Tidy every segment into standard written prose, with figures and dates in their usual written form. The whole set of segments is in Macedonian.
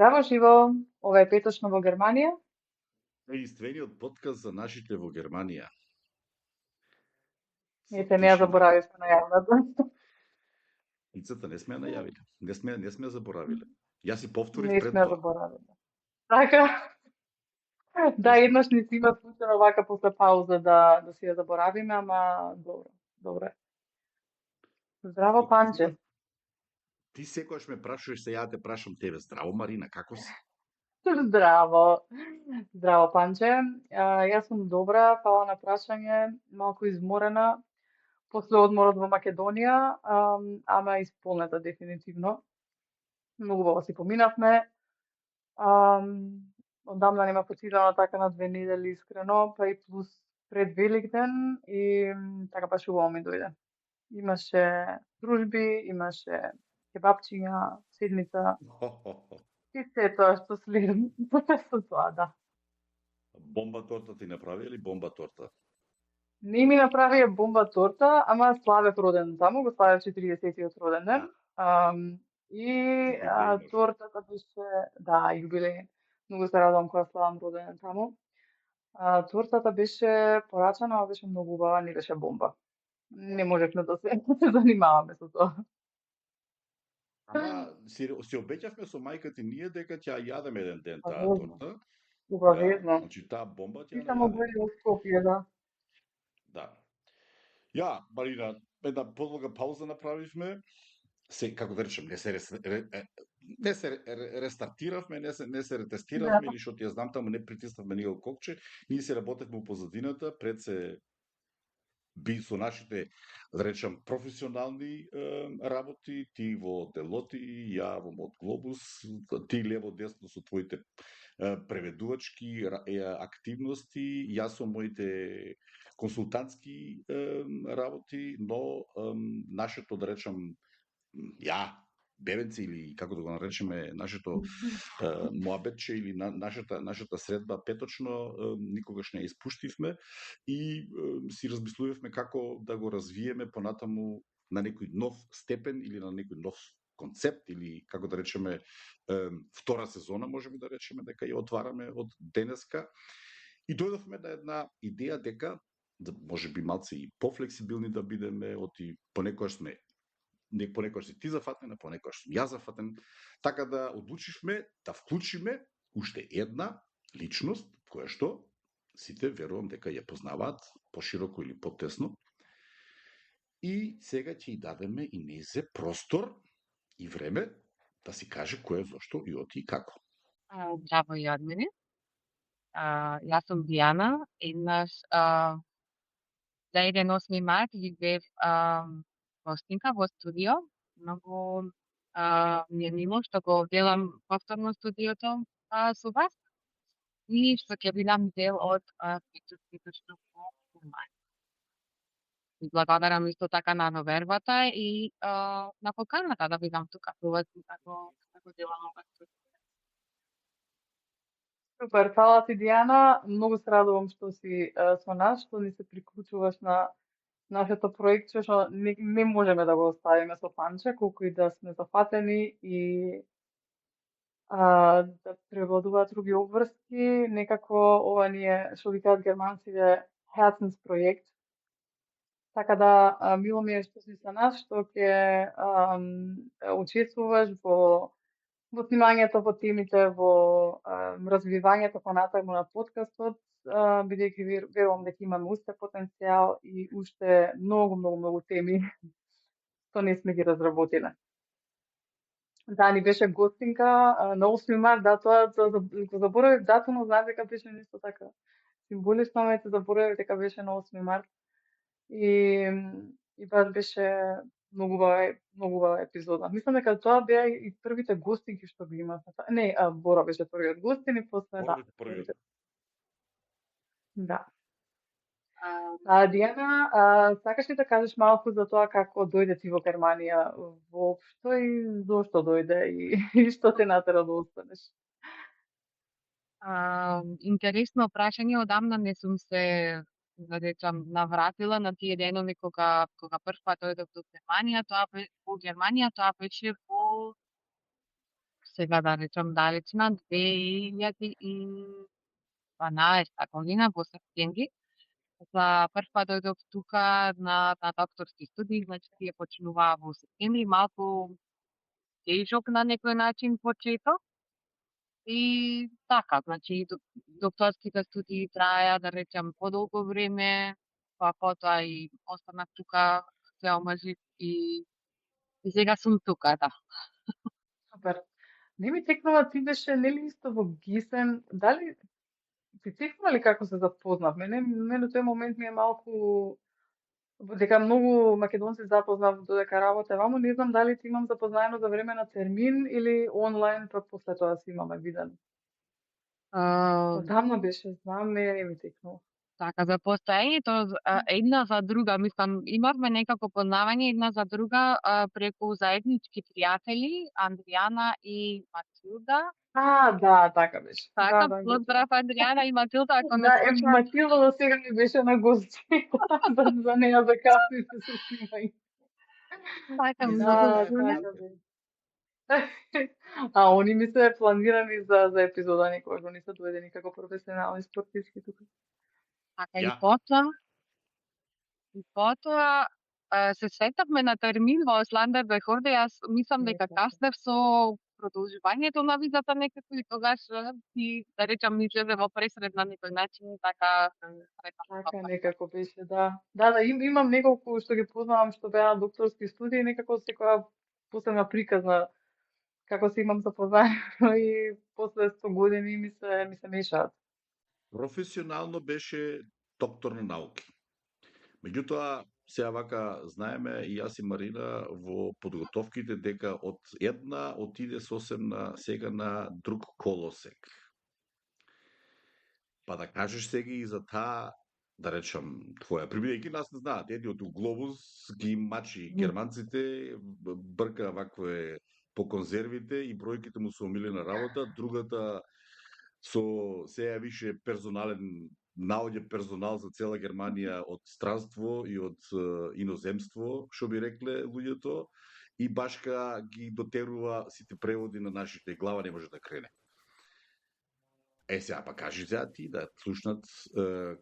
Здраво живо, ова е петочно во Германија. Единствениот подкаст за нашите во Германија. Со Ете, не ја тишина. заборавивме на јавната. Ицата не сме ја најавиле. Не сме ја заборавиле. Јас си повторив Не пред сме ја тоа. заборавиле. Така, да, еднаш ни си има случајно вака после пауза да си ја заборавиме, ама добро е. Здраво, Што Панче. кажува? Ти секогаш ме прашуваш, се ја те прашам тебе. Здраво, Марина, како си? Здраво. Здраво, Панче. Јас сум добра, фала на прашање, малку изморена после одморот во Македонија, ама исполнета дефинитивно. Многу убаво си поминавме. Одамна нема почитано така на 2 недели искрено, па и плюс пред Великден и така баш убаво ми дојде. Имаше дружби, имаше кебапчиња, седмица и се тоа што следи со тоа, да. Бомба торта ти направи или бомба торта? Не ми направија бомба торта, ама славев роден таму, го славев 40-тиот роден ден. И Јубилеј, тортата беше, да, јубилеј. Многу се радувам кога славам роден ден таму. Тортата беше порачана, ама беше многу убава, не беше бомба. Не можевме да се занимаваме со тоа. Ама си обеќавме со мајка ти ние дека ќе ја јадеме еден ден таа Обавезно. торта. Обавезно. Значи таа бомба ќе Ти ја само најадеме. горе во Скопје, да. Да. Ја, Марина, една подолга пауза направивме. Како да речем, не се рестартиравме, не се ретестиравме, Да. или што ти ја знам таму, не притиснавме никако кокче, ние се работевме у позадината, пред се би со нашите, да речем, професионални работи, ти во Делоти, ја во Мод Глобус, ти лево десно со твоите преведувачки активности, јас со моите консултантски работи, но нашето, да речем, бебенци или како да го наречеме нашето моабетче или нашата средба петочно никогаш не ја испуштивме и си размислувавме како да го развиеме понатаму на некој нов степен или на некој нов концепт или како да речеме втора сезона можеме да речеме дека ја отвараме од денеска и дојдовме на една идеја дека да можеби малце и пофлексибилни да бидеме, оти понекогаш сме понекогаш си ти зафатена, понекогаш сум јас зафатен, така да одлучивме да вклучиме уште една личност, која што сите верувам дека ја познаваат пошироко или потесно. И сега ќе ја дадеме и незе простор и време да си каже кој е, зошто и оти и како. Здраво и од мене. Јас сум Дијана, еднаш за еден 8 март ги бев гостинка во студио. Многу ми е мило што го делам повторно студиото со вас и што ќе бидам дел од петочно во Германија. И благодарам исто така на довербата и на поканата да бидам тука со вас како делам ова студио. Супер, фала ти, Дијана. Многу се радувам што си со нас, што ни се приклучуваш на нашето проектче, што не можеме да го оставиме со Панче, колку и да сме зафатени и да превладуваат други обврски. Некако ова ни е, што ви кажат германците, Herzensprojekt. Така да, мило ми е што си со нас, што ќе учествуваш во снимањето, во темите, во развивањето понатаму на подкастот, бидејќи верувам дека имаме уште потенцијал и уште многу теми што не сме ги разработиле. Да, ни беше гостинка на 8 март, да, тоа го заборавив датумот, знаеш дека беше нешто така символично, ама се заборавив дека беше на 8 март. И баш беше многу убава епизода. Мислам дека тоа беа и првите гостинки што ги имавме. Не, Бора беше првиот гостин и после да. Да. Дијана, сакаш ли да кажеш малку за тоа како дојде ти во Германија воопшто и зошто дојде и што те натера да останеш? Интересно прашање, одамна не сум се, да речам, навратила на тие денови кога прв пат дојдов во Германија, тоа беше во сега да речам далечна 2012 година во септември. За прв пат дојдов тука на докторски студии, значи тие почнуваа во септември, малку тежок на некој начин почеток. И така, значи докторските студии траја, да речем, подолго време, па потоа и останав тука, се омажив и сега сум тука, да. Супер. Не ми текнува, ти беше нели исто во Гисен, дали ти текнува ли како се запознавме? Мене тој момент ми е малку дека многу македонци запознав додека работе ваму, не знам дали ти имам запознаено за време на термин или онлайн, па после тоа си имаме виден. А, Одамна беше, знам, не ми текнува. Така, за постоењето една за друга, мислам, имавме некако познавање една за друга преку заеднички пријатели, Андријана и Матилда. Да, така беше. Така, Да, поздрав Андријана и Матилда, ако не да, слушаат. Матилда до сега ми беше на гости. за неја за кафе се снимај. Така, Да, така беше. Они ми се планирани за епизода некој, они се доедени како професионални спортисти тука. Така, и Ја. потоа се сетавме на термин во Осландербехорде, јас мислам дека каснев со продолжувањето на визата некако и тогаш ти, да речам, ми излезе во пресред на некој начин, така Така некако беше, да. Да, имам неколку што ги познавам што беа на докторски студии, некако секоја посебна приказна како се имам запознаено и после 100 години ми се мешаат. Професионално беше доктор на науки. Меѓутоа, сега вака знаеме и јас и Марина во подготовките дека од една отиде сосем сега на друг колосек. Па да кажеш сега и за таа, да речам, твоја, прибирајќи нас не знаат, едниот у глобус ги мачи германците, брка вакве по конзервите и бројките му се омилена работа, другата со сега више персонален наоѓа персонал за цела Германија од странство и од иноземство, што би рекле луѓето, и башка ги дотерува сите преводи на нашите, глава не може да крене. Сега, па кажи сега ти да слушнат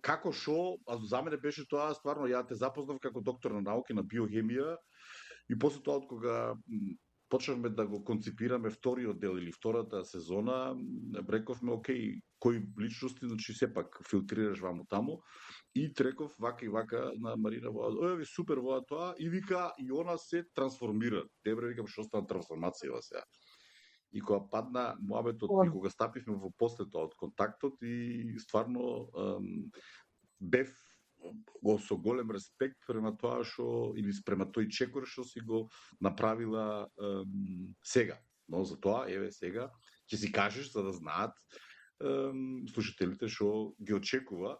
како шо, а за мене беше тоа стварно, ја те запознав како доктор на науки на биохемија и после тоа од кога почнавме да го концепираме вториот дел или втората сезона, рековме, окей, кои личности, значи сепак филтрираш ваму таму, и реков вака и вака на Марина, ви супер во тоа, и вика, и она се трансформира. Дебре, викам, што стана трансформација сега. И кога падна муабетот, и кога стапивме во после тоа од контактот, и стварно бев со голем респект према тоа што, или спрема тој чекор што си го направила сега. Но за тоа, еве сега, ќе си кажеш за да знаат слушателите што ги очекува,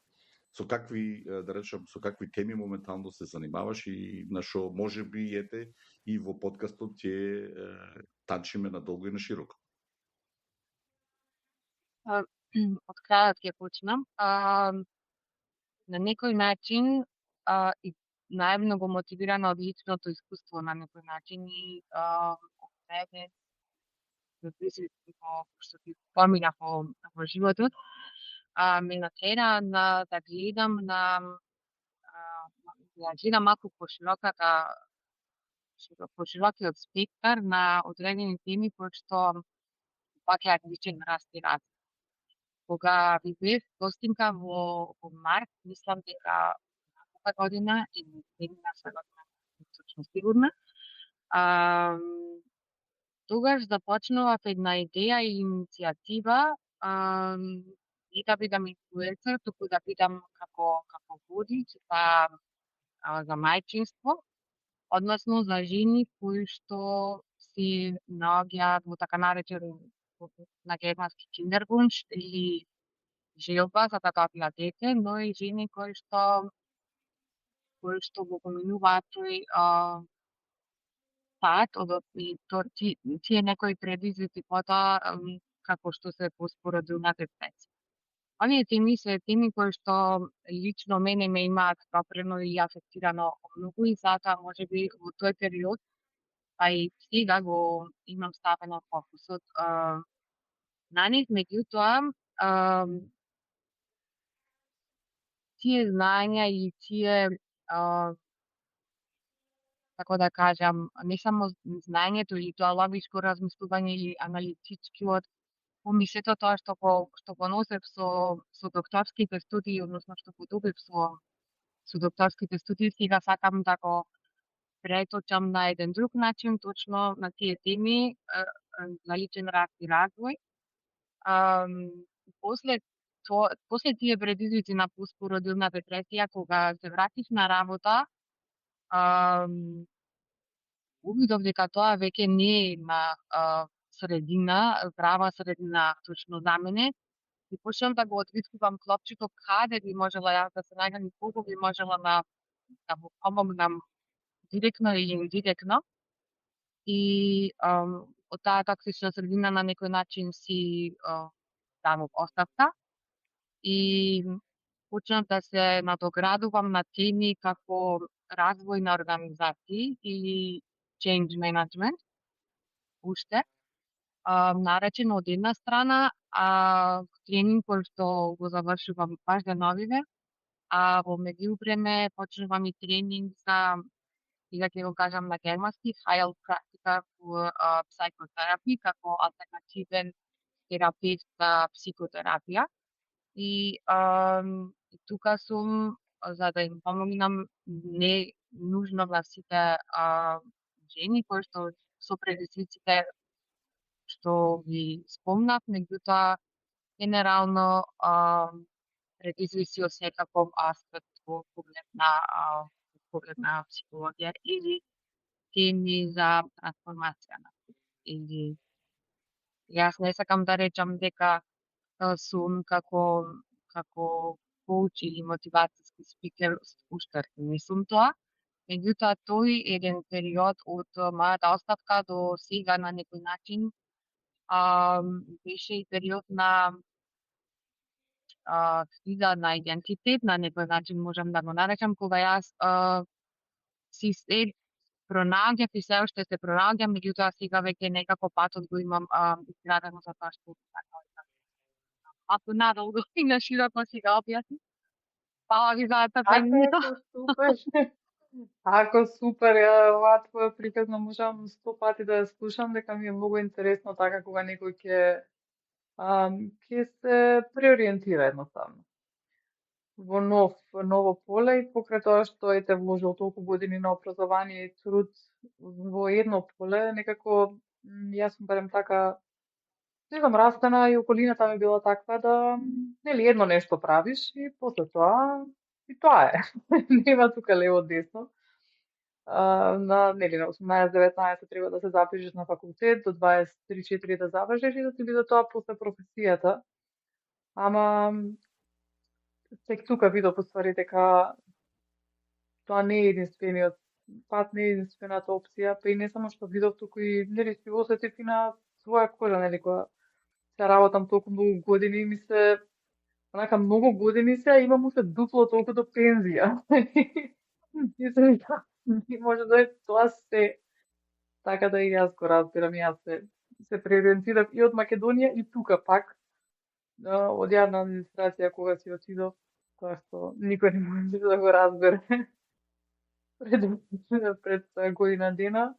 со какви, да речам, со какви теми моментално се занимаваш и на што може би ете и во подкастот ќе танчиме надолго и на широко. Од крајот ќе почнам. На некој начин и најмногу мотивирана од личното искуство на некој начин и мене што ти помина во животот, ме натера да гледам да гледам малку по широкиот спектар на одредени теми кои што паќаат личен раст и развој. Кога ви бев гостинка во март, мислам дека оваа година и мината година, точно сигурна, тогаш започнував една идеја и иницијатива не да бидам инфлуенсер, туку да бидам како водич за мајчинство, односно за жени кои што си наоѓаат во така наречен на германски киндервунш или желба за да добијат дете, но и жени кои што го поминуваат тој пат и тие некои предизвици потоа како што се поспородилната специ. Оние теми се теми кои што лично мене ме имаат допрено и афектирано многу и затоа можеби во тој период па и сега го имам ставено фокусот на нив, меѓутоа тие знаења и тие како да кажам, не само знаењето или тоа логичко размислување или аналитичкиот помислето, тоа што го носев со докторските студии, односно што го добив со докторските студии, сега сакам да го преточам на еден друг начин, точно на тие теми на личен раст и развој. После тие предизвици на постпородилна депресија, кога се вратив на работа, увидов дека тоа веќе не е на средина, права средина точно за мене, и почнав да го отвискувам клопчето каде би можела јас да се најдам и колку би можела да му помогнам директно или индиректно. И од таа токсична средина на некој начин си дадов оставка и почнав да се надоградувам на теми како развој на организации или change management, уште. Наречено од една страна, тренинг кој што го завршувам баш деновиве, а во меѓувреме почнувам и тренинг за, сега ќе го кажам на германски, Heilpraktiker für Psychotherapy, како алтернативен терапевт за психотерапија. И тука сум за да им помогнам не нужно на сите жени кои што со предизвиците што ви спомнав, меѓутоа генерално предизвици од секаков аспект во поглед на психологија или теми за трансформација. Или јас не сакам да речам дека сум како коуч или мотивацијски спикер, уште не сум тоа. Меѓутоа, тој еден период од мојата оставка до сега на некој начин беше и период на криза на идентитет, на некој начин можам да го наречам, кога јас си се пронаѓав и се уште се пронаѓам, меѓутоа сега веќе некако патот го имам изградено за тоа што ако надолго и на широко си го објасни. Фала ви за трпението. Ако супер, ја оваа твоја приказна можам 100 пати да ја слушам, дека ми е многу интересно така кога некој ќе се преориентира едноставно во ново поле и покрај тоа што ете вложил толку години на образование и труд во едно поле, некако јас сум барем така, не знам, растена и околината ми била таква да, нели, едно нешто правиш и после тоа и тоа е. Нема тука лево десно. Нели, на 18-19 треба да се запишеш на факултет, до 23-4 да завршиш и да ти биде тоа после професијата. Ама тек тука видов уствари дека тоа не е единствениот пат, не е единствената опција, па и не само што видов, туку и нели си осетив и на своја кожа, нели, кога се работам толку многу години, ми се онака многу години се, имам уште дупло толку до пензија. И се вика, може да е тоа се. Така да и јас го разбирам, јас се преориентирав и од Македонија и тука пак од јавна администрација кога си отидов, тоа што никој не може да го разбере пред година дена.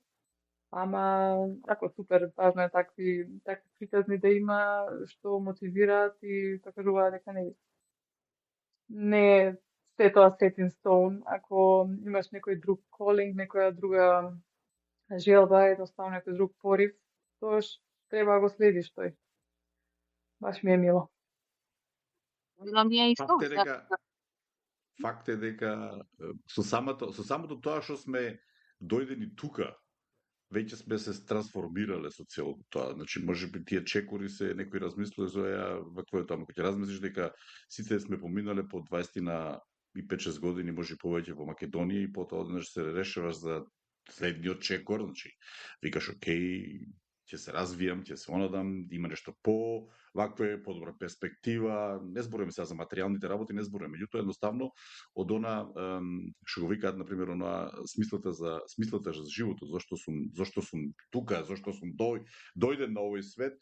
Ама, тако супер, важно е такви приказни да има што мотивираат и што кажуваат дека не е се тоа set in stone. Ако имаш некој друг calling, некоја друга желба, едноставно некој друг порив, тоаш треба да го следиш тој. Баш ми е мило. Факт е дека со самото тоа што сме дојдени тука, веќе сме се трансформирале со целото тоа. Значи, можеби тие чекори се некој размислува за какво е тоа, кога ќе размислиш дека сите сме поминале по 20 на и 5-6 години, може повеќе во Македонија и потоа однаш се решаваш за следниот чекор, значи викаш окей, ќе се развијам, ќе се онадам, има нешто ваква е подобра перспектива, не збориме сега за материјалните работи, не збориме, меѓутоа едноставно од она што го викаат на пример она смислата за животот, зошто сум тука, зошто сум дојден на овој свет,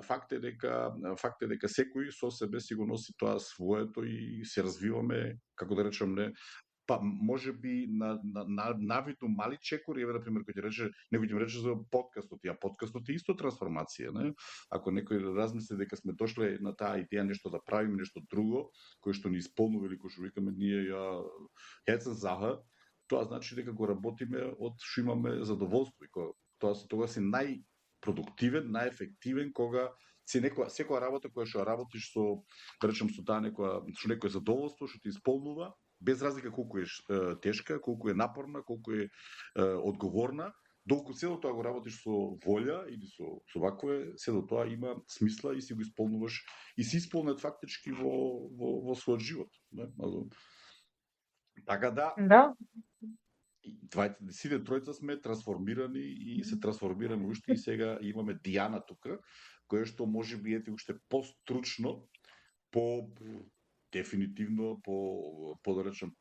факт е дека секој со себе си го носи тоа своето и се развиваме, како да речем, не па може би на виду мали чекори, еве на пример кој ќе рече, некој ќе ми рече за подкастот, подкастот е исто трансформација, не? Ако некој размисли дека сме дошле на таа идеја нешто да правиме, нешто друго, кој што ни исполнува или кој што викаме ние ја Herzenssache, тоа значи дека го работиме од што имаме задоволство и тоа си најпродуктивен, најефективен кога секоја работа која што работиш со, да речем, со таа некое задоволство што ти исполнува, без разлика колку е тешка, колку е напорна, колку е одговорна, доколку се тоа го работиш со волја или со вакво се до тоа има смисла и си го исполнуваш и си исполнет фактички во својот живот, не? Така да. Сите тројца сме трансформирани и се трансформираме уште и сега имаме Дијана тука, која што можеби ете уште постручно, дефинитивно да речем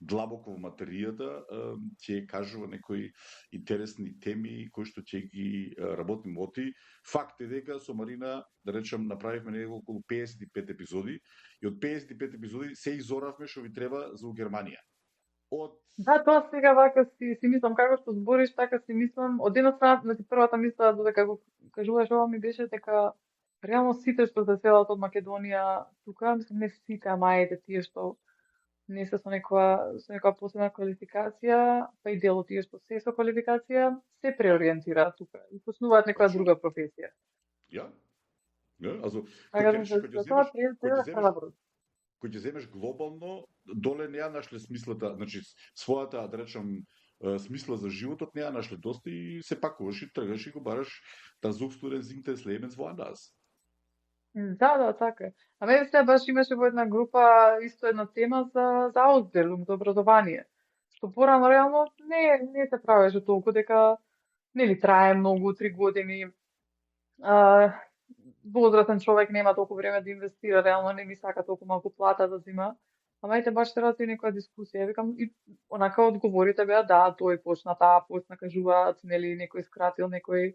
длабоко во материјата, ќе кажува некои интересни теми кои што ќе ги работиме оти. Факт е дека со Марина, да речем, направивме неколку околу 55 епизоди и од 55 епизоди се изоравме што ви треба за Германија. Да, тоа сега вака си мислам, како што збориш, така си мислам. Од една страна, првата мисла додека го кажуваш ова ми беше дека реално сите што се селат од Македонија тука, мислам не сите, ама ајде тие што не се со некоја посебна квалификација, па и дел од тие што се со квалификација, се преориентираат тука и почнуваат некоја друга професија. Ја? Also, кој ќе земеш глобално, доле не ја нашле смислата, значи својата, да речем, смисла за животот не ја нашле доста и се пакуваш и тргаш и го бараш да зукстуден зингте слебенс воандас. Да, така е. А мене сега баш имаше во една група исто една тема за Ausbildung, за образование. Што порано реално не се правеше толку, дека нели трае многу, 3 години. Возрастен човек нема толку време да инвестира, реално не ми сака толку малку плата да зима. Ама ете баш се развие некоја дискусија, викам и онака одговорите беа да, тој почна, таа почна, кажуваат, нели некој скратил, некој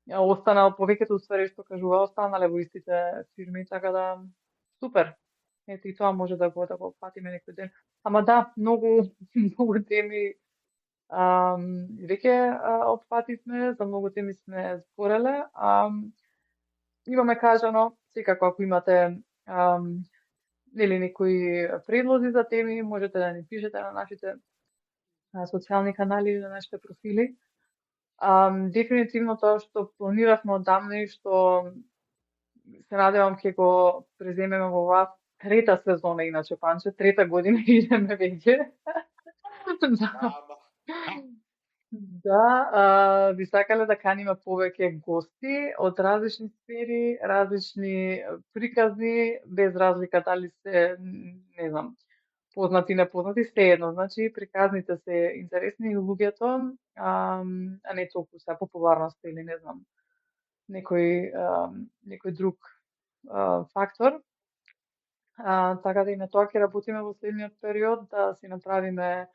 останал, повеќето уствари што кажува, останале во истите фирми, така да супер. Ете и тоа може да го патиме некој ден. Ама да, многу теми веќе опфативме, за многу теми сме збореле. Имаме кажано, секако ако имате нели некои предлози за теми, можете да ни пишете на нашите социјални канали или на нашите профили. Дефинитивно тоа што планиравме одамна и што се надевам ќе го преземеме во оваа трета сезона, иначе Панче, трета година идеме веќе. Да, би сакале да каниме повеќе гости од различни сфери, различни приказни, без разлика дали се, не знам, познати, непознати, се едно. Значи, приказните се интересни луѓето, а не толку се популарност или не знам, некој друг фактор. Така да и на тоа ќе работиме во следниот период, да си направиме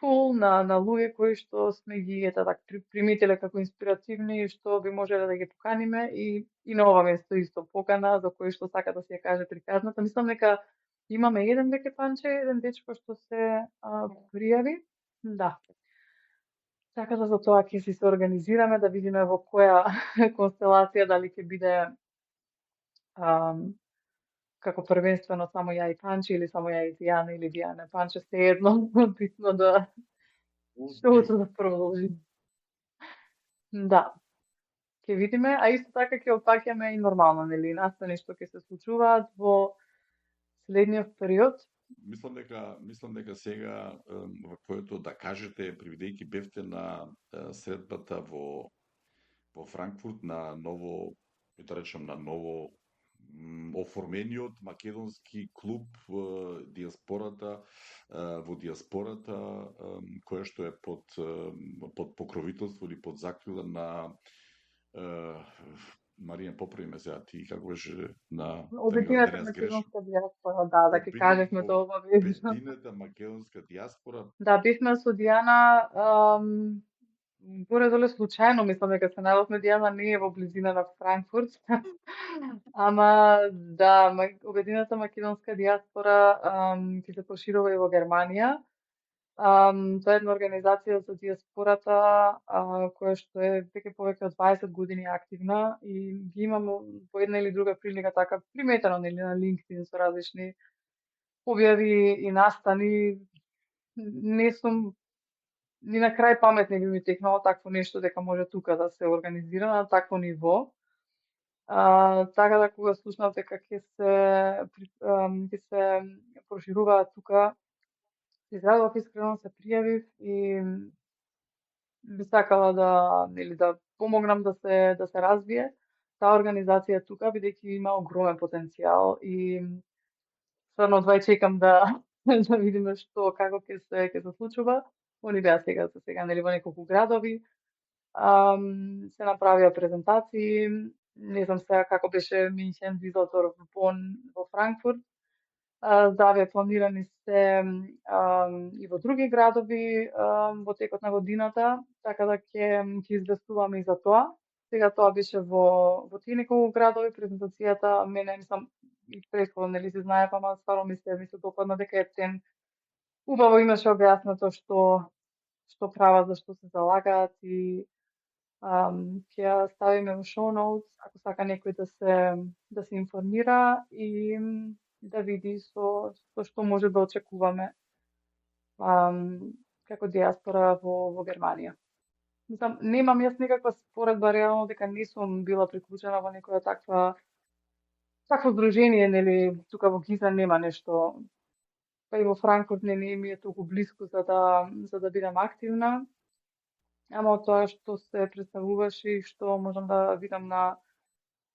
пул на луѓе кои што сме ги приметиле како инспиративни и што би можеле да ги поканиме и на ова место исто покана за кој што сака да си ја каже приказната. Мислам дека имаме еден веќе Панче, еден дечко што се пријави. Да. Така да за тоа ќе си се организираме да видиме во која констелација дали ќе биде како првенствено само ја и Панче или само ја и Дијана или Дијана и Панче, се едно, битно да шоуто да продолжи. Да. Ќе видиме, а исто така ќе опаќаме и нормално, нели, настани што ќе се случуваат во следниот период. Мислам дека сега во което да кажете, привидејќи бевте на средбата во Франкфурт на ново, да речем, на ново оформениот македонски клуб во диаспората, која што е под покровителство или под закрила на Маријан, поправи ме сега, ти како беше на Обединета терминот, македонска диаспора, да ги кажевме тоа обавезно. Обединета македонска диаспора. Да, бивме со Дијана, горе-доле случајно, мислам дека се најдовме. Дијана не е во близина на Франкфурт. Ама да, Обединета македонска диаспора ќе се проширува и во Германија. Тоа е една организација за диаспората, која што е веќе повеќе од 20 години активна и ги имаме по една или друга прилика така приметено нели на LinkedIn со различни објави и настани. Не сум ни на крај памет не би ми текнало такво нешто дека може тука да се организира на такво ниво. Така да кога слушнав дека ќе се прошируваат тука, се израдував искрено, се пријавив и би сакала да помогнам да се развие таа организација тука, бидејќи има огромен потенцијал и стварно одвај чекам да да видиме како ќе се случува. Они беа сега нели во неколку градови. Се направија презентации, не знам сега како беше Минхен, Дизелдорф, Бон, во Франкфурт. Заве планирани се и во други градови во текот на годината, така да ќе известуваме и за тоа. Сега тоа беше во тие неколку градови презентацијата, мене мислам и претходно нели се знаев, ама стварно ми се допадна дека Ептен убаво имаше објаснато што прават, за што се залагаат и ќе ја ставиме во show notes ако сака некој да се информира и да види со што може да очекуваме како диаспора во Германија. Мислам, немам јас некаква споредба реално дека не сум била приклучена во некоја такво здружение, нели, тука во Гиза нема нешто, па и во Франкфурт не ми е толку блиску за да бидам активна. Ама од тоа што се представуваше и што можам да видам на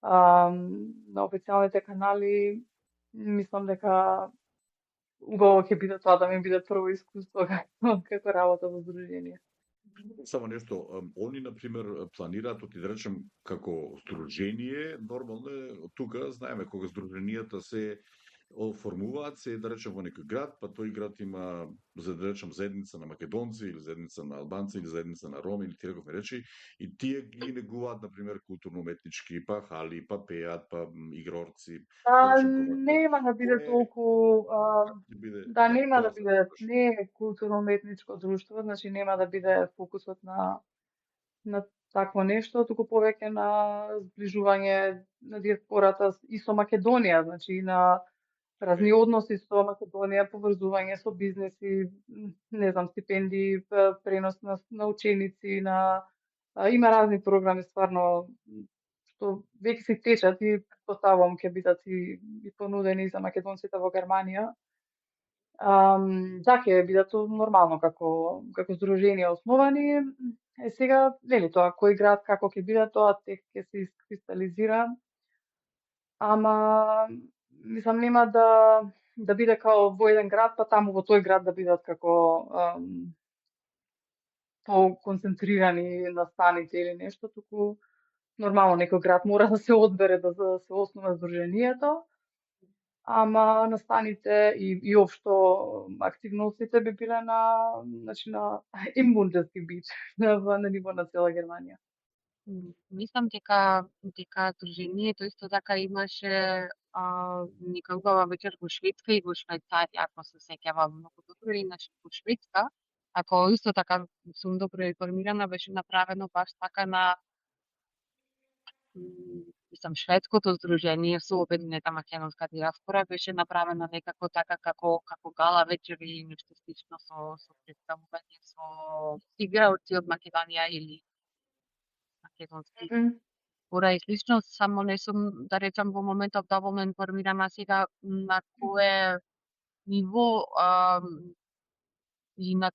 официјалните канали, мислам дека убаво ќе биде тоа да ми биде прво искуство како работа во здружение. Само нешто, они на пример планираат, ти да речем како здружение, нормално е тука знаеме кога здруженијата се оформуваат се да речем во некој град, па тој град има за да речем заедница на македонци или заедница на албанци или заедница на роми или ти рековме речи и тие ги негуваат на пример културно-уметнички, па хали, па пеат, па игрорци. Нема да биде толку да нема да биде не е културно-уметничко друштво, значи нема да биде фокусот на такво нешто, туку повеќе на зближување на диаспората и со Македонија, значи на разни односи со Македонија, поврзување со бизнеси, не знам, стипендии, пренос на ученици, има разни програми стварно што веќе се течат и претпоставувам ќе бидат и понудени за македонците во Германија. Да, ќе бидат нормално како здружение основани. Сега, нели тоа, кој град како ќе биде, тоа тек ќе се искристализира. Ама, мислам, нема да биде као во еден град, па таму во тој град да бидат како по-концентрирани настаните или нешто, туку нормално некој град мора да се одбере да се основа здружението, ама настаните и општо активностите би биле значи на im Bundesgebiet, на ниво на цела Германија. Мислам дека здружението исто така имаше нека убава вечер во Шведска и во Швајцарија, ако се сеќавам многу добро, иначе во Шведска, ако исто така сум добро информирана, беше направено баш така на мислам шведското здружение со Обединета македонска диаспора беше направено некако така како гала вечер или нешто слично со представување со игралци од Македонија или македонски спора и слично, само не сум, да речам, во моментов доволно информирана сега на кое ниво и на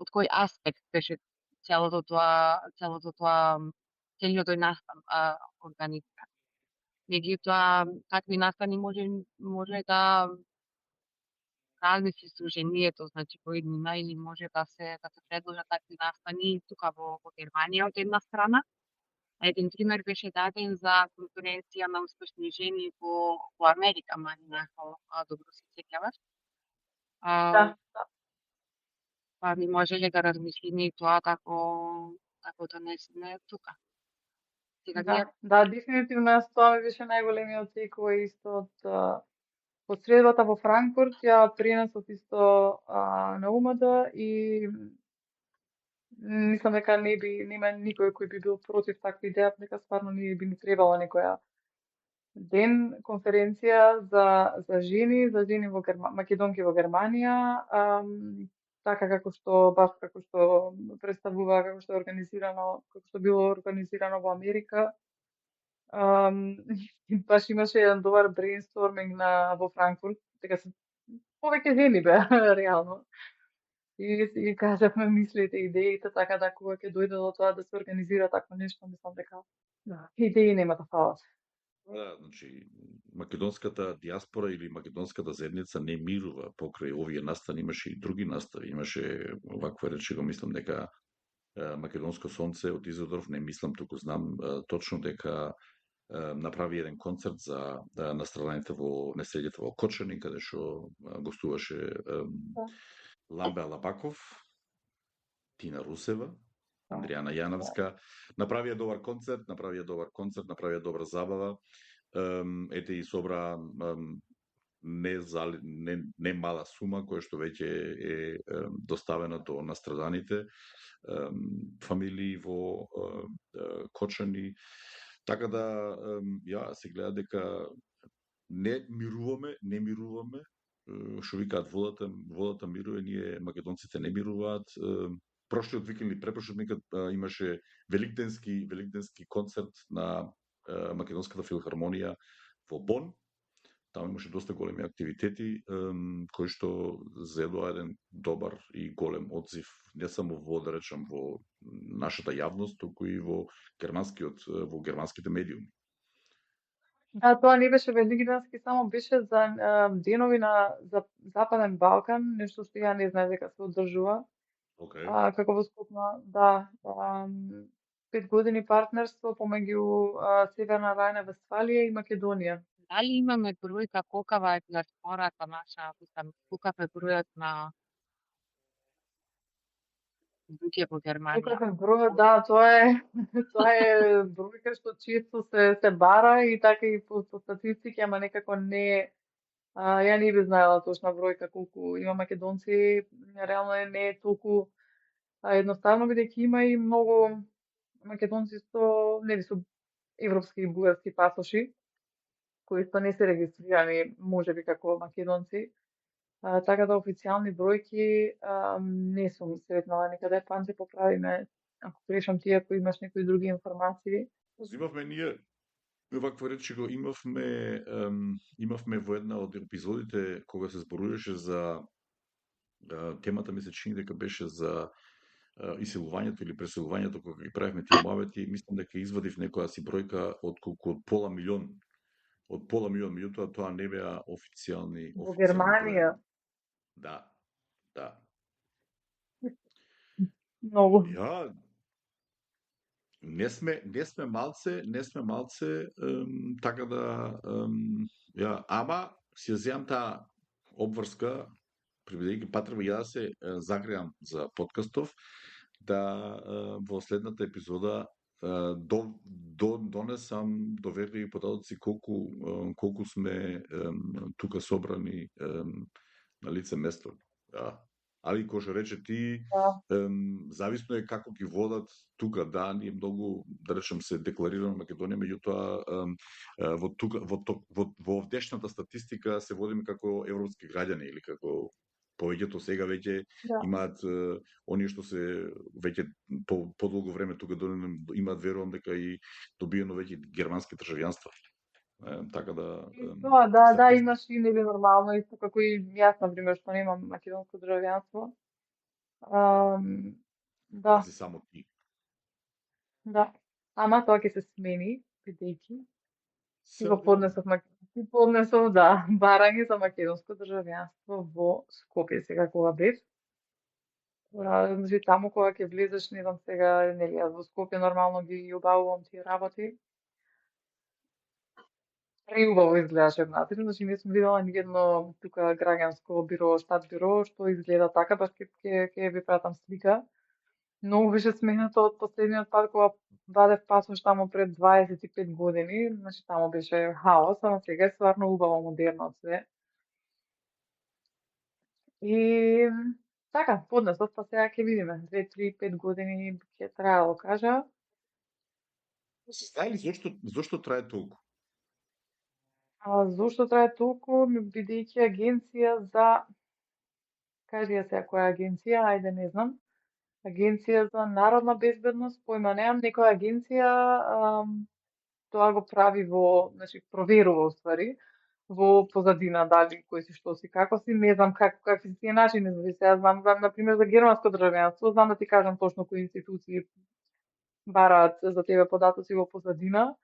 од кој аспект беше целиот тој настан организиран. Меѓутоа, такви настани може да размисли здружението, значи по иднина или може да се предложат такви настани тука во Германија од една страна, Еден пример беше даден за конференција на успешни жени во Америка, Марина, ако добро се сеќаваш. Да, Па би можеле да размислиме и тоа како донесеме тука. Сега ние да, дефинитивно јас тоа ми беше најголемиот текој исто од средбата во Франкфурт, ја пренесов исто на УМД и мислам дека нема никој кој би бил против таква идеја, дека стварно би ни требала некоја ден конференција за жени во македонки во Германија, така како што представува, како што е организирано, како што било организирано во Америка. Баш имаше еден добар брейнсторминг во Франкфурт, дека се повеќе жени беа реално. И кажавме мислите, идеите, така да кога ќе дојде до тоа да се организира такво нешто, мислам дека идеи нема да фалат. Да, значи, македонската диаспора или македонската заедница не мирува покрај овие настани, имаше и други настави, имаше ваква речи, го мислам дека Македонско сонце од Изодорф, не мислам, туку знам точно дека направи еден концерт за настраданите во неселјето во Кочани, каде што гостуваше Ламбе Алабаков, Тина Русева, Андријана Јановска. Направија добар концерт, направија добра забава. Ете и собра не мала сума која што веќе е доставена до настраданите фамилии во Кочани. Така да ја се гледа дека не мируваме, што викаат водата мирува, ние македонците не мируваат. Прошлиот викенд или препрошлиот викенд имаше великденски концерт на Македонската филхармонија во Бон. Таму имаше доста големи активитети кои што зедоа еден добар и голем одзив, не само во во нашата јавност, туку и во германските медиуми. Да, тоа не беше великденски, само беше за денови за Западен Балкан, нешто што ја не знаев дека се одржува. Како во Скопје, да, 5 години партнерство помеѓу Северна Рајна-Вестфалија и Македонија. Дали имаме бројка колкава е диаспората наша, колкав е бројот на луѓе во Германија? Колкав е бројот, да, тоа е бројка што често се бара и така и по статистики, ама некако не ја не би знаела точна бројка колку има македонци, реално не е толку едноставно, бидејќи има и многу македонци со европски и бугарски пасоши, кои што не се регистрирани можеби како македонци. Така да официјални бројки не сум сретнала никаде, Панче поправиме ако грешам ти, ако имаш некои други информации. Имавме ние ваква речи го имавме во една од епизодите кога се зборуваше за темата, ми се чини дека беше за иселувањето или преселувањето, кога ги правевме тие моавети, мислам дека извадив некоја си бројка од пола милион. Од пола милион, меѓутоа тоа не беа официјални Во Германија. Да. Многу. Ја не сме малце, така да ама си ја земам таа обврска, бидејќи потреба ја да се загреам за подкастов, да во следната епизода донесам доверливи податоци колку сме тука собрани на лице место. Али кој што рече ти, зависно е како ги водат тука, да, ние многу, да речем, се декларираме Македонија, меѓутоа во овдешната статистика се водиме како европски граѓани или како повеќето сега веќе имаат оние што се веќе подолго време тука имаат, верувам дека и добиено веќе германски државјанства. Така да да, имаш и нели нормално исто како и јас на пример што немам македонско државјанство. Да. Си само ти. Да. Ама тоа ќе се смени, бидејќи си го поднесов барање за македонско државјанство во Скопје сега кога бев. Значи таму кога ќе влезеш, не знам сега, нели, јас во Скопје нормално ги обавувам тие работи. Преубаво изгледаше внатре, значи не сум видела ни едно тука граѓанско биро, штат биро, што изгледа така, баш ќе ви пратам слика. Многу беше сменато од последниот пат кога вадев пасош таму пред 25 години, значи таму беше хаос, ама сега е стварно убаво, модерно све. И така, поднесов, па сега ќе видиме. 2, 3, 5 години ќе траело, кажа. Се знае ли зошто трае толку? Зошто трае толку, бидејќи агенција за, кажи ја сега која агенција, ајде не знам. Агенција за народна безбедност, појма немам, некоја агенција тоа го прави во, значи проверува уствари во позадина дали кој си, што си, како си, не знам какви се тие начини, значи сега знам на пример за германско државјанство, знам да ти кажам точно кои институции бараат за тебе податоци во позадина,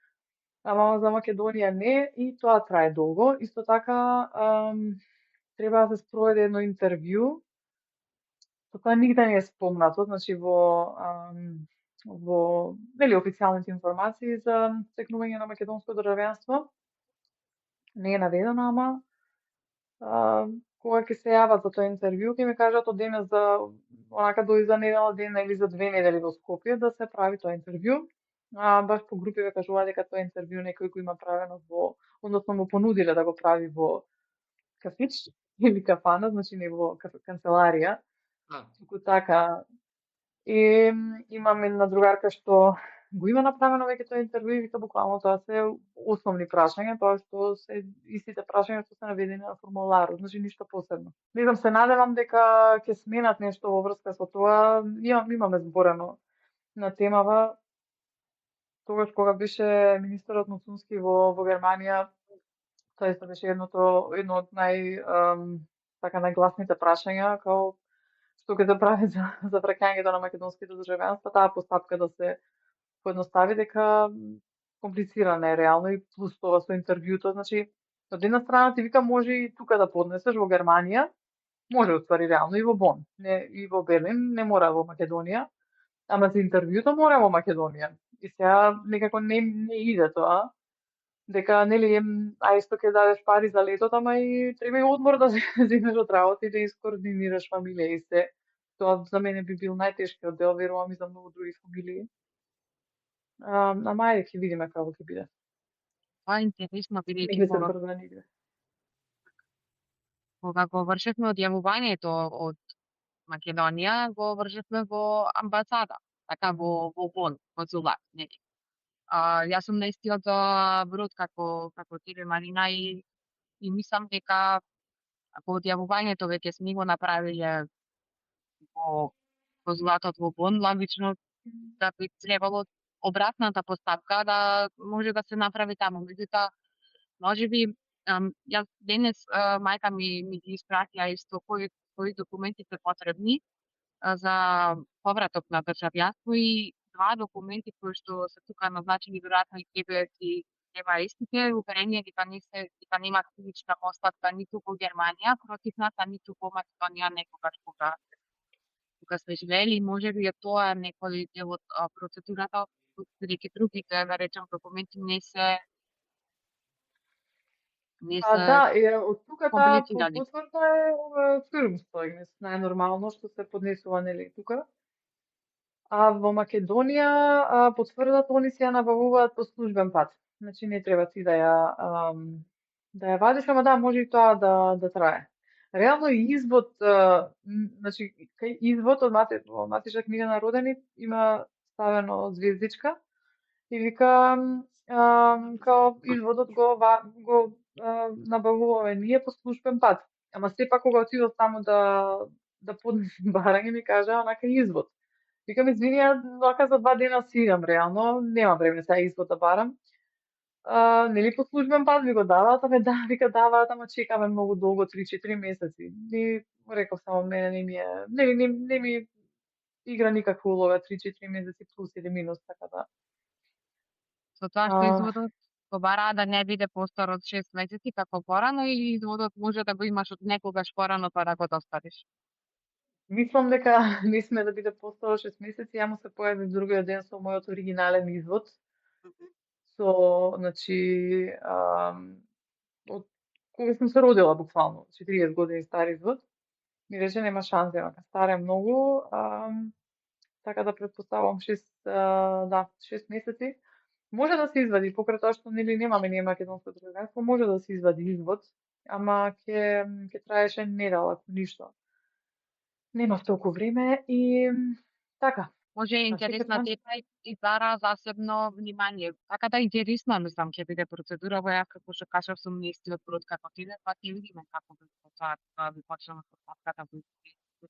ама за Македонија не и тоа трае долго. Исто така треба да се спроведе едно интервју, тоа нигде не е спомнато, значи во нели официјалните информации за стекнување на македонско државјанство не е наведено, ама кога ќе се јават за тоа интервју, ќе ми кажат од денес за онака до за недела дена или за 2 недели во Скопје да се прави тоа интервју. Баш по групи ве кажува дека тоа интервју некој го има правено односно му понудиле да го прави во кафич или кафана, значи не во канцеларија. Туку така. И имам една другарка што го има направено веќе тоа интервју и вика буквално тоа се основни прашања, тоа што се истите прашања што се наведени на формуларот, значи ништо посебно. Не знам, се надевам дека ќе сменат нешто во врска со тоа. Имаме зборено на темава. Тогаш кога беше министерот Муцунски во Германија, тоа исто беше едно од така најгласните прашања, као што ќе се прави за враќањето на македонските државјанства, таа постапка да се поедностави, дека комплицирана е реално и плюс тоа со интервјуто, значи од една страна ти вика може и тука да поднесеш во Германија, може уствари реално и во Бон, не и во Берлин, не мора во Македонија, ама за интервјуто мора во Македонија. И сега некако не иде тоа, дека нели исто ќе дадеш пари за летот, ама и треба и одмор да земеш од работа и да искоординираш фамилија и се. Тоа за мене би бил најтешкиот дел, верувам и за многу други фамилии. Ама ајде ќе видиме како ќе биде. Тоа е интересно, Не бидејќи би се брза нигде. кога го вршевме одјавувањето од Македонија, го вршевме во амбасада, така во Бон, консулат, нели. Јас сум на истиот брод како тебе, Марина, и мислам дека ако одјавувањето веќе сме го направиле во конзулатот во Бон, логично да би требало обратната постапка да може да се направи таму. Меѓутоа, можеби јас денес мајка ми ги испратија исто кои документи се потребни за повраток на државјанство и 2 документи кои што се тука назначени веројатно и тебе ти треба истите, уверение дека нема кривична постапка ниту во Германија против нас, а ниту во Македонија некогаш кога сме живеели, можеби е тоа некој дел од процедурата, бидејќи другите, да речем, документи не се Да, од тука таа комплицирани. потврда е фирмстојност, најнормално што се поднесува нели тука. А во Македонија потврдата они си ја набавуваат по службен пат. Значи не треба ти да ја вадиш, ама да, може и тоа да трае. Реално и извод, значи кај извод од матична книга на родени има ставено звездичка и вика као изводот го набавуваме ние по службен пат. Ама сепак кога отидов таму да поднесам барање ми кажа онака извод. Викам извини, вака за 2 дена си идам реално, нема време сега извод да барам. Нели по службен пат ми го даваат, ама да, вика даваат, ама чекаме многу долго, 3-4 месеци. И реков само мене не ми игра никаква улога 3-4 месеци плюс или минус, така да. Со тоа што изводот го бараа да не биде постар од 6 месеци како порано или изводот може да го имаш од некогаш порано па да го доставиш? Мислам дека не сме да биде постало 6 месеци, ја му се појави другиот ден со мојот оригинален извод. Значи, од кога сум се родила буквално, 40 години стар извод. Ми рече нема шанса, дека стар е многу, така да претпоставувам 6 месеци. Може да се извади, покрај тоа што нели немаме ние македонско државјанство, може да се извади извод, ама ќе траеше недела, ако ништо. Немав толку време и така. Може е интересна тема и бара засебно внимание. Така да интересна, мислам, ќе биде процедура, во ја како што кажав сум неистиот прод како тебе, па ќе видиме како би тоа, би почнеме постапката во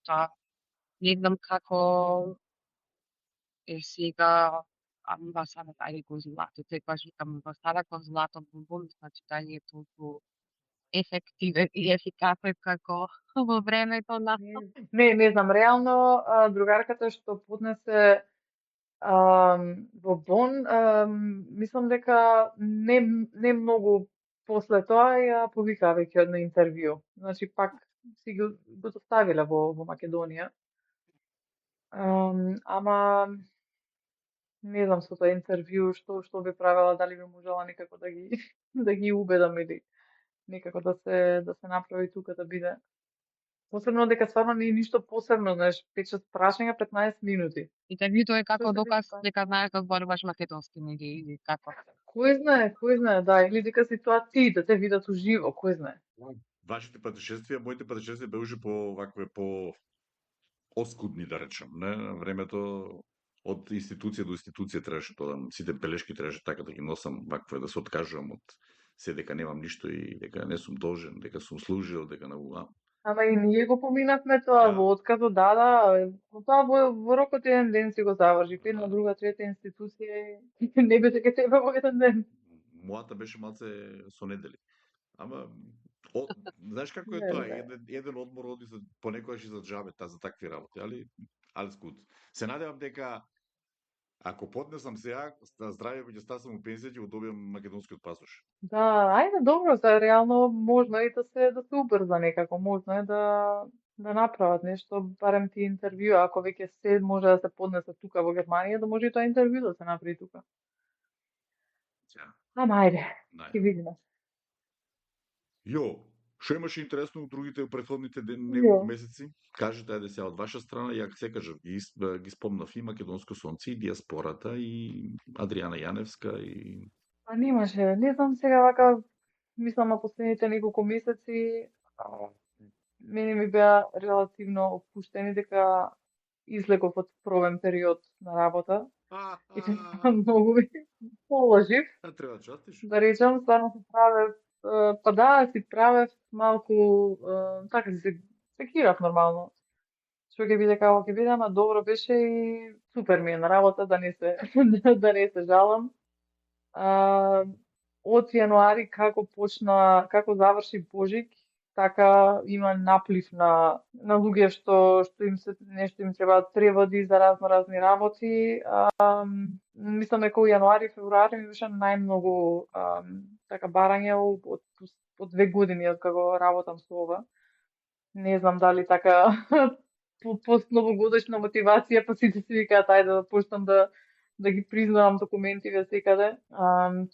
тоа. Не знам како е сега, во сада тај конзулатот, секогаш викам во сада конзулатот во Бон, значи дали е толку ефективен и ефикасен како во времето на... Не знам, реално другарката што поднесе во Бон, мислам дека не многу после тоа ја повикаа веќе на интервју. Значи пак си го доставиле во Македонија. Ама не знам со тоа интервју што би правела, дали би можела некако да ги да ги убедам или некако да се направи тука да биде. Посебно дека стварно не е ништо посебно, знаеш, 5-6 прашања 15 минути. Интервјуто е како Што се доказ вика? дека знаеш да зборуваш македонски, нели, или како? Кој знае, да, или дека си тоа ти, да те видат уживо, кој знае. Вашите патешествија, моите патешествија беше по вакве по оскудни, да речем, не? Времето од институција до институција требаше тоа, сите белешки требаше така да ги носам, вакве да се откажувам од се дека немам ништо и дека не сум должен, дека сум служил, дека на Ама и ние го поминавме тоа во отказот, да, тоа во рокот еден ден си го заврши, една, друга, трета институција и не би дека тебе во еден ден. Мојата беше малце со недели. Ама знаеш како е тоа? Еден одмор оди за понекогаш и за џабе, за такви работи, али скут. Се надевам дека ако поднесам сега, здравје кога ќе стасам у пензија, ќе го добиам македонскиот пасош. Да, ајде добро, за реално можно и да се убрза некако, можно е да направат нешто, барем ти интервју, ако веќе се може да се поднесе тука во Германија, да може и тоа интервју да се направи тука. Ама ајде, ќе видиме. Јо, што имаше интересно у другите претходните неколку месеци? Кажете, ајде сега од ваша страна, ја се кажав, ги спомнав и Македонско сонце, и диаспората, и Адријана Јаневска, и... Па немаше, не знам сега вака, мислам на последните неколку месеци, мене ми беа релативно опуштени дека излегов од пробен период на работа. И тоа многу ми положив. Треба чатиш. Да речам, стварно се правев, па да, си правев малку, така си се секирав нормално. Што ќе биде како ќе биде, ама добро беше и супер ми е на работа, да не се да не се жалам. Од јануари како заврши Божик, така има наплив на луѓе што им се нешто им требаат преводи за разни работи. Мислам дека во јануари, февруари ми беше најмногу така барање од 2 години од како работам со ова. Не знам дали така по новогодишна мотивација, па сите си викаат ајде да почнам да ги признавам документиве секаде.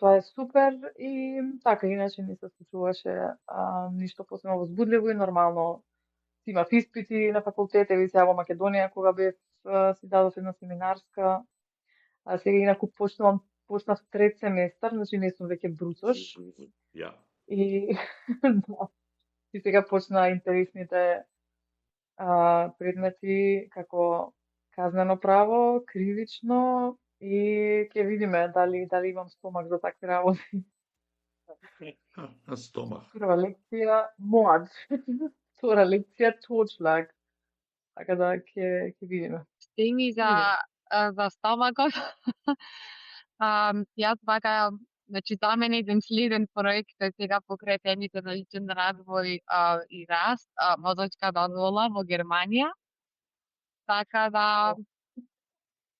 Тоа е супер и така, иначе не се случуваше ништо посебно возбудливо и нормално. Имав испити на факултет, еви сега во Македонија, кога бев си дадов една семинарска, а сега инаку почнав трет семестар, значи не сум веќе бруцош. Ja. И да. И сега почна интересните предмети како казнено право, кривично и ќе видиме дали имам стомак за такви работи. Стомак. Прва лекција мод. Втора лекција точлаг. Така да ќе видиме. Стени за стомакот. Јас вака, значи за мене еден следен проект е сега покрај темите на личен развој и раст, мозочка дозвола во Германија. Така да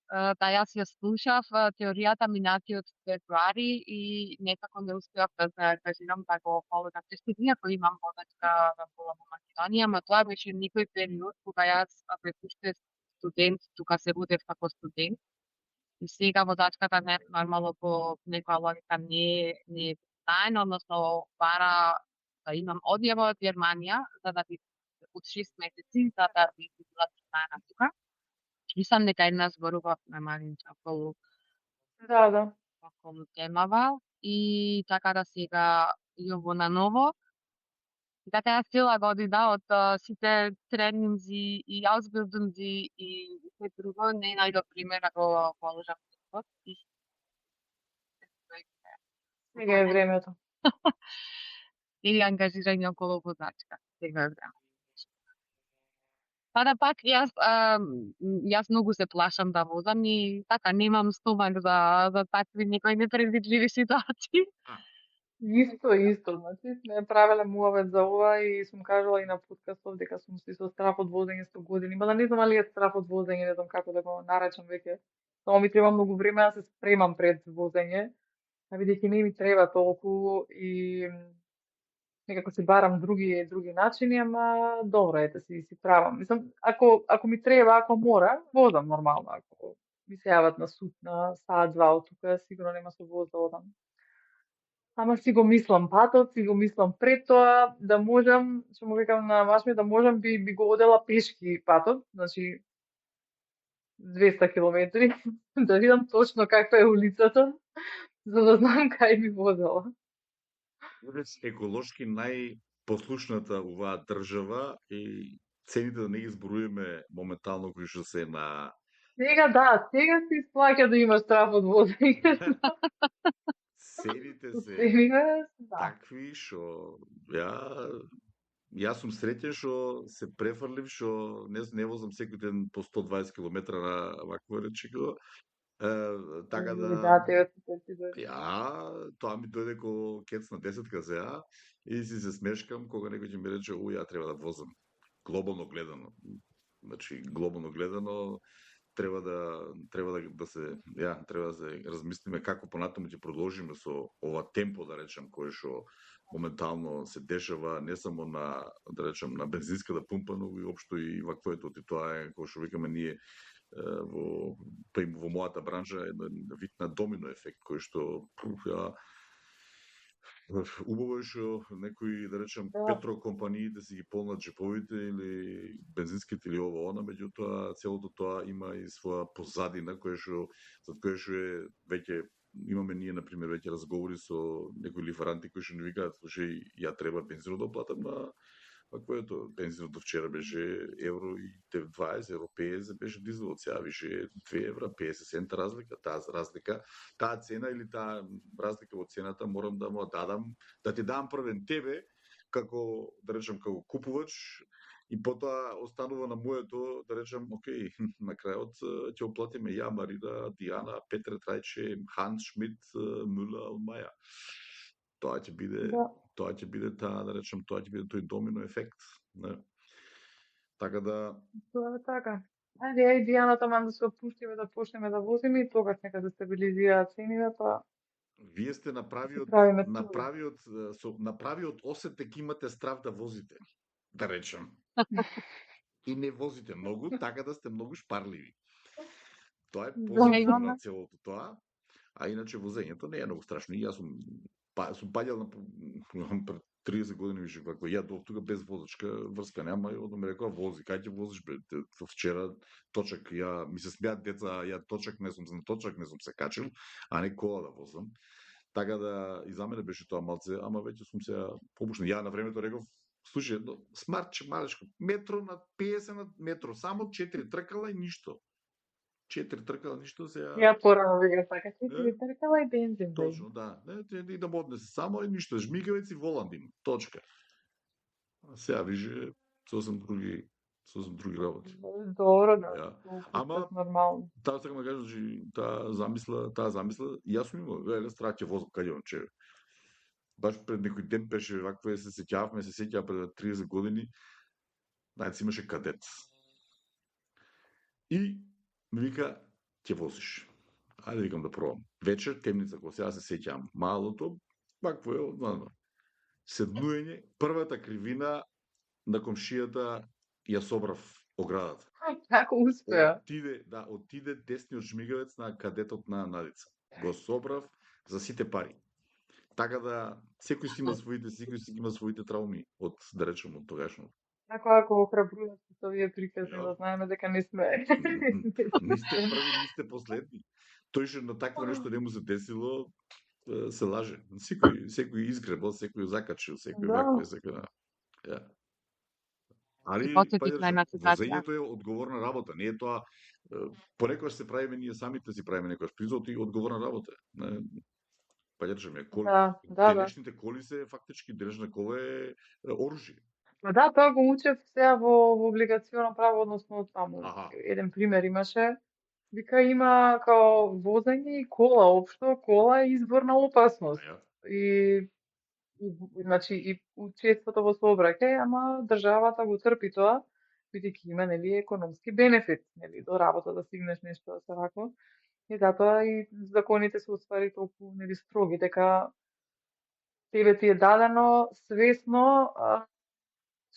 да јас ја слушав теоријата минатиот февруари и некако не успеав да се ангажирам да го полагам тестот, иако имам водачка во Македонија, ама тоа беше некој период кога јас бев уште студент, тука се родев како студент. И сега водачката не нормално по некоја логика не е тајна, односно бара да имам одјава од Германија за да би од 6 месеци за да би била тајна тука. Мислам дека една зборувавме малинче Да. околу темава и така да сега јово на ново. И така јас цела година од сите тренинзи и аусбилдинзи и се друго не најдов пример да го положам тестот и Сега е времето. или ангажирање околу возачка. Сега е време. Па да пак јас многу се плашам да возам и така немам стомак за такви некои непредвидливи ситуации. Исто, значи сме правеле муавет за ова и сум кажала и на подкастов дека сум си со страф од возење 100 години, мада не знам дали е страф од возење, не знам како да го наречам веќе. Само ми треба многу време да се спремам пред возење, а бидејќи не ми треба толку и некако си барам други начини, ама добро ете си правам. Мислам, ако ми треба, ако мора, возам нормално, ако ми се јават на суд на саат-два од тука, сигурно нема со воз да одам. Ама си го мислам патот, си го мислам пред тоа, да можам, што му викам на маж ми, да можам би го одела пешки патот, значи 200 километри, да видам точно каква е улицата, за да знам кај би возела. Еколошки најпослушната оваа држава и цените да не ги зборуваме моментално кои што се на Сега се исплаќа да имаш страф од возење. цените се Да. такви што јас сум среќен што се префрлив што не возам секој ден по 120 км на вакво речико. Така да тоа ми дојде ко кец на 10 сега и си се смешкам кога некој ќе ми рече ја треба да возам. Глобално гледано. Значи глобално гледано треба да се размислиме како понатаму ќе продолжиме со ова темпо, да речем, кое што моментално се дешава не само на, да речем, на бензинската пумпа, но и општо и ваквото, тоа е кој што викаме ние во мојата бранша еден вид на домино ефект кој што убаво е што некои, да речем, петрокомпаниите си ги полнат джеповите или бензинските или ово она, меѓутоа целото тоа има и своја позадина за која што е веќе имаме ние на пример веќе разговори со некои лифаранти кои што ни викаат слушај, ја треба бензинот да платам на ваквото, бензинот до вчера беше евро и 20, евро 50 беше дизелот, сега више 2 евра 50 цента разлика, таа цена или таа разлика во цената морам да му дадам, да ти дам првен тебе како, да речем, како купувач и потоа останува на моето, да речем, окей, на крајот ќе оплатиме ја, Марина, Дијана, Петре Трајче, Ханс Шмидт, Мула, Маја. Тоа ќе биде таа, да речем, тоа ќе биде тој домино ефект, не? Така да тоа е така. Ајде Дијана таман да се опуштиме, да почнеме да возиме и тогаш нека се стабилизираат цените, па вие сте направиот осет дека имате страв да возите, да речем. И не возите многу, така да сте многу шпарливи. Тоа е позитивно на целото тоа. А иначе возењето не е многу страшно. И јас сум паѓал на 30 години више како ја до тука без возачка, врска нема и одам рекоа вози, кај ќе возиш бе? Вчера точак ми се смеат деца, ја точак не сум се качил, а не кола да возам. Така да и за мене беше тоа малце, ама веќе сум се побушен. Ја на времето реков, слушај, смартче малешко, метро на 50 на метро, само 4 тркала и ништо. 4 тркала, ништо сега. Ја порано веќе така 4 тркала и бензин. Точно, да. И да му однесе само и ништо, жмигавец и волан има. Точка. А сега виже сосем други работи. Добро, да. Ja. Ама нормално. Таа сакам да кажам, че таа замисла, јас сум имал, страх ќе возам каде он че. Баш пред некој ден беше вакво се сеќава пред 30 години. Најци имаше кадет. И ми вика, ќе возиш. Ајде викам да пробам. Вечер, темница, кога сега се сеќавам, малото, вакво е, седнуење, првата кривина на комшијата ја собрав оградата. Како успеа? Отиде десниот жмигавец на кадетот на Надица. Го собрав за сите пари. Така да секој си има своите трауми од, да речем, од тогашното. Како ако охрабруват со овие приказни, да знаеме дека не сме. Нисте први, нисте последни. Тој што на такво нешто не му се десило, се лаже. Секој изгребал, секој закачил, секој вакво, секој. Али возењето е одговорна работа, не е тоа понекогаш се правиме ние самите си правиме некојаш призот и одговорна работа. Па ја речеме, денешните коли се фактички денешна кола е оружје. Да, тоа го учев сега во облигационо право, односно таму. Еден пример имаше. Вика има као возење и кола, општо кола е извор на опасност. И значи и учеството во сообраќај, ама државата го трпи тоа, бидејќи има нели економски бенефит, нели до работа да стигнеш нешто да се вако. И затоа и законите се уствари толку нели строги, дека тебе ти е дадено свесно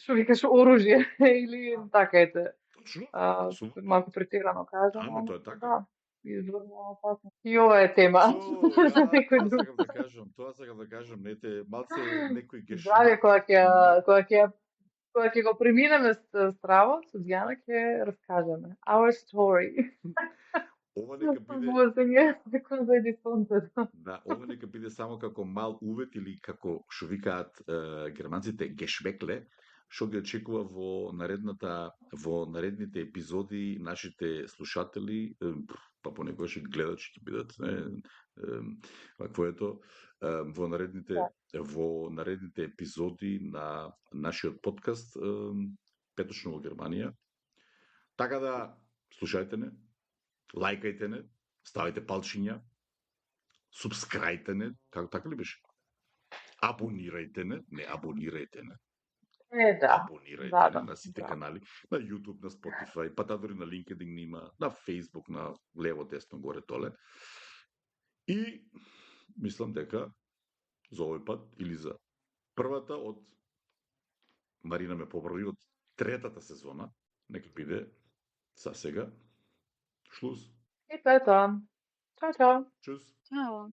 што викаш оружје или така ете. Точно, малку претерано кажам. Ама тоа е така. Да, изврно опасно. И ова е тема. Тоа сакам да кажам, нете малце некој геш. Да, кога ќе го преминеме здраво, со Дијана ќе раскажеме our story. Ова нека биде Да, ова нека биде само како мал увет или како што викаат германците гешвекле, што ги очекува во наредните епизоди нашите слушатели, па понекогаш и гледачи ќе бидат, вакво ето, во наредните епизоди на нашиот подкаст Петочно во Германија. Така да слушајте не, лајкајте не, ставајте палчиња, субскрајте не, како така ли беше? Абонирајте не, абонирајте на сите канали, на YouTube, на Spotify, па дори на LinkedIn има, на Facebook, на лево, десно, горе, толе. И мислам дека за овој пат или за првата од Марина ме поправи од третата сезона, нека биде за сега. Шлус. И тоа е тоа. Чао, чао. Чус. Чао.